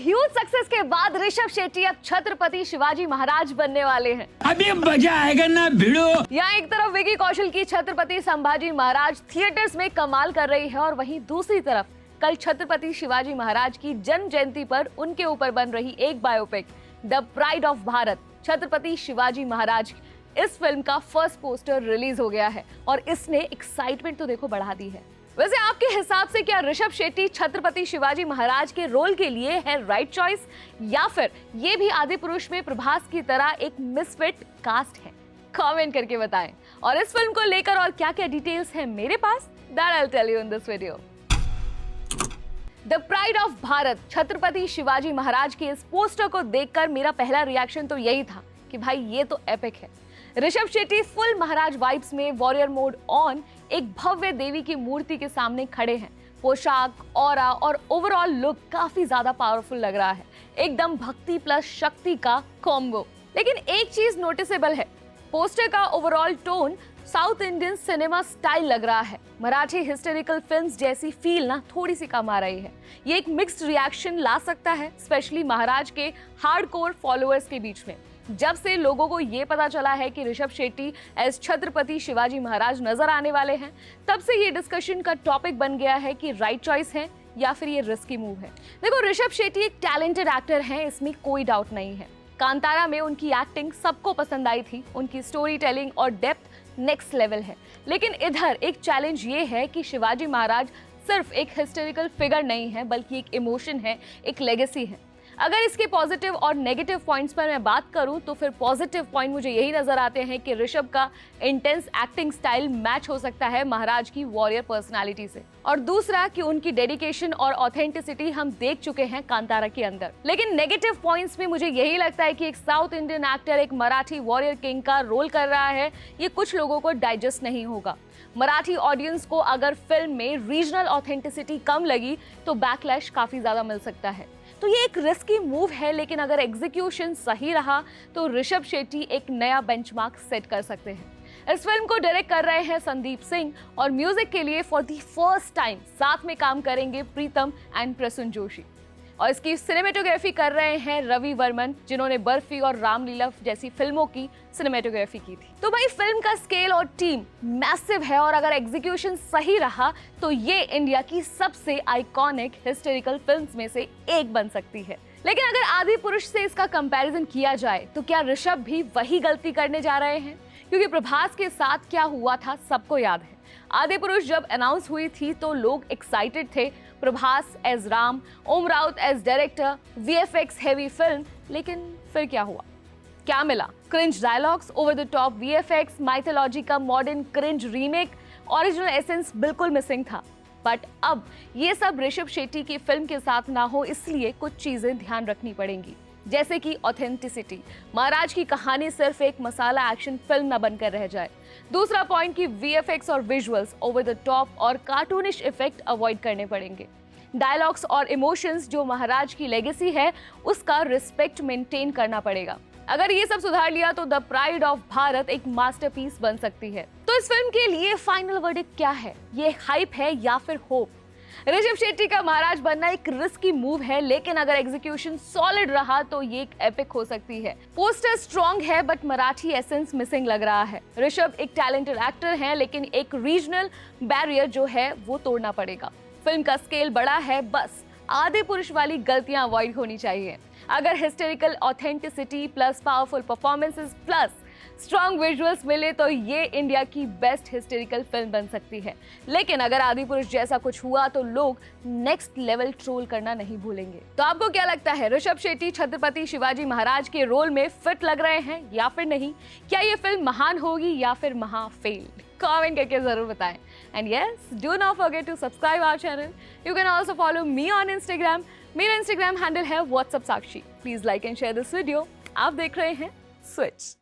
Huge success के बाद ऋषभ शेट्टी अब छत्रपति शिवाजी महाराज बनने वाले हैं। अभी मजा आएगा ना भिड़ो। यहाँ एक तरफ विकी कौशल की छत्रपति संभाजी महाराज थिएटर्स में कमाल कर रही है और वहीं दूसरी तरफ कल छत्रपति शिवाजी महाराज की जन्म जयंती पर उनके ऊपर बन रही एक biopic the pride of Bharat Chhatrapati Shivaji Maharaj. इस फिल्म का फर्स्ट पोस्टर रिलीज हो गया है और इसने एक्साइटमेंट तो देखो बढ़ा दी है। वैसे आपके हिसाब से क्या ऋषभ शेट्टी छत्रपति शिवाजी महाराज के रोल के लिए है राइट चॉइस, या फिर ये भी आदिपुरुष में प्रभास की तरह एक मिसफिट कास्ट है? कमेंट करके बताएं। और इस फिल्म को लेकर और क्या क्या डिटेल्स हैं मेरे पास, that I will tell you in this video. The pride of Bharat Chhatrapati Shivaji Maharaj के इस पोस्टर को देखकर मेरा पहला रिएक्शन तो यही था कि भाई ये तो एपिक है। ऋषभ शेट्टी फुल महाराज वाइब्स में वॉरियर मोड ऑन एक भव्य देवी की मूर्ति के सामने खड़े हैं। पोशाक, ऑरा और ओवरऑल लुक काफी ज्यादा पावरफुल लग रहा है, एकदम भक्ति प्लस शक्ति का कॉम्बो। लेकिन एक चीज नोटिसेबल है, पोस्टर का overall tone south Indian cinema style लग रहा है। मराठी हिस्टोरिकल फिल्म्स जैसी फील ना थोड़ी सी कम आ रही है। ये एक मिक्स्ड रिएक्शन ला सकता है, स्पेशली महाराज के हार्डकोर फॉलोअर्स के बीच में। जब से लोगों को ये पता चला है कि ऋषभ शेट्टी एज छत्रपति शिवाजी महाराज नजर आने वाले हैं, तब से ये डिस्कशन का टॉपिक बन गया है कि राइट चॉइस है या फिर ये रिस्की मूव है। देखो, ऋषभ शेट्टी एक टैलेंटेड एक्टर हैं, इसमें कोई डाउट नहीं है। कांतारा में उनकी एक्टिंग सबको पसंद आई थी, उनकी स्टोरी टेलिंग और डेप्थ नेक्स्ट लेवल है। लेकिन इधर एक चैलेंज ये है कि शिवाजी महाराज सिर्फ एक हिस्टोरिकल फिगर नहीं है, बल्कि एक इमोशन है, एक लेगेसी है। अगर इसके पॉजिटिव और नेगेटिव पॉइंट्स पर मैं बात करूं तो फिर पॉजिटिव पॉइंट मुझे यही नजर आते हैं कि ऋषभ का इंटेंस एक्टिंग स्टाइल मैच हो सकता है महाराज की वॉरियर पर्सनालिटी से, और दूसरा कि उनकी डेडिकेशन और ऑथेंटिसिटी हम देख चुके हैं कांतारा के अंदर। लेकिन नेगेटिव पॉइंट्स में मुझे यही लगता है कि एक साउथ इंडियन एक्टर एक मराठी वॉरियर किंग का रोल कर रहा है, ये कुछ लोगों को डाइजेस्ट नहीं होगा। मराठी ऑडियंस को अगर फिल्म में रीजनल ऑथेंटिसिटी कम लगी तो बैकलैश काफी ज्यादा मिल सकता है। तो ये एक रिस्की मूव है, लेकिन अगर एग्जीक्यूशन सही रहा तो ऋषभ शेट्टी एक नया बेंचमार्क सेट कर सकते हैं। इस फिल्म को डायरेक्ट कर रहे हैं संदीप सिंह और म्यूजिक के लिए फॉर द फर्स्ट टाइम साथ में काम करेंगे प्रीतम एंड प्रसून जोशी, और इसकी सिनेमेटोग्राफी कर रहे हैं रवि वर्मन, जिन्होंने बर्फी और रामलीला जैसी फिल्मों की सिनेमेटोग्राफी की थी। तो भाई फिल्म का स्केल और टीम मैसिव है, और अगर एग्जीक्यूशन सही रहा तो ये इंडिया की सबसे आइकॉनिक हिस्टोरिकल फिल्म्स में से एक बन सकती है। लेकिन अगर आदिपुरुष से इसका कंपैरिजन किया जाए तो क्या ऋषभ भी वही गलती करने जा रहे हैं? क्योंकि प्रभास के साथ क्या हुआ था सबको याद है। आदिपुरुष जब अनाउंस हुई थी तो लोग एक्साइटेड थे, Prabhas as Ram, Om Raut as director, VFX heavy film. लेकिन फिर क्या हुआ, क्या मिला? Cringe dialogues, over the top VFX, mythology का modern cringe remake, original essence बिल्कुल मिसिंग था। बट अब ये सब ऋषभ शेट्टी की फिल्म के साथ ना हो, इसलिए कुछ चीजें ध्यान रखनी पड़ेंगी, जैसे कि ऑथेंटिसिटी। महाराज की कहानी सिर्फ एक मसाला एक्शन फिल्म न बनकर रह जाए। दूसरा पॉइंट कि वीएफएक्स और विजुअल्स ओवर द टॉप और कार्टूनिश इफेक्ट अवॉइड करने पड़ेंगे। डायलॉग्स और इमोशंस जो महाराज की लेगेसी है उसका रिस्पेक्ट मेंटेन करना पड़ेगा। अगर ये सब सुधार लिया तो द प्राइड ऑफ भारत एक मास्टरपीस बन सकती है। तो इस फिल्म के लिए फाइनल वर्डिक्ट क्या है? ये हाइप है या फिर होप? ऋषभ शेट्टी का महाराज बनना एक रिस्की मूव है, लेकिन अगर एग्जीक्यूशन सॉलिड रहा तो ये एक एपिक हो सकती है। पोस्टर स्ट्रॉन्ग है बट मराठी एसेंस मिसिंग लग रहा है। ऋषभ एक टैलेंटेड एक्टर हैं, लेकिन एक रीजनल बैरियर जो है वो तोड़ना पड़ेगा। फिल्म का स्केल बड़ा है, बस आदिपुरुष वाली गलतियां अवॉइड होनी चाहिए। अगर historical authenticity plus powerful performances plus strong visuals मिले तो ये इंडिया की बेस्ट हिस्टोरिकल फिल्म बन सकती है। लेकिन अगर आदिपुरुष जैसा कुछ हुआ तो लोग नेक्स्ट लेवल ट्रोल करना नहीं भूलेंगे। तो आपको क्या लगता है, ऋषभ शेट्टी छत्रपति शिवाजी महाराज के रोल में फिट लग रहे हैं या फिर नहीं? क्या ये फिल्म महान होगी या फिर महा फेल? कमेंट करके जरूर बताएं। And yes, do not forget to subscribe our channel. You can also follow me on Instagram. मेरा इंस्टाग्राम हैंडल है WhatsApp Sakshi। Please like and share this video. आप देख रहे हैं स्विच।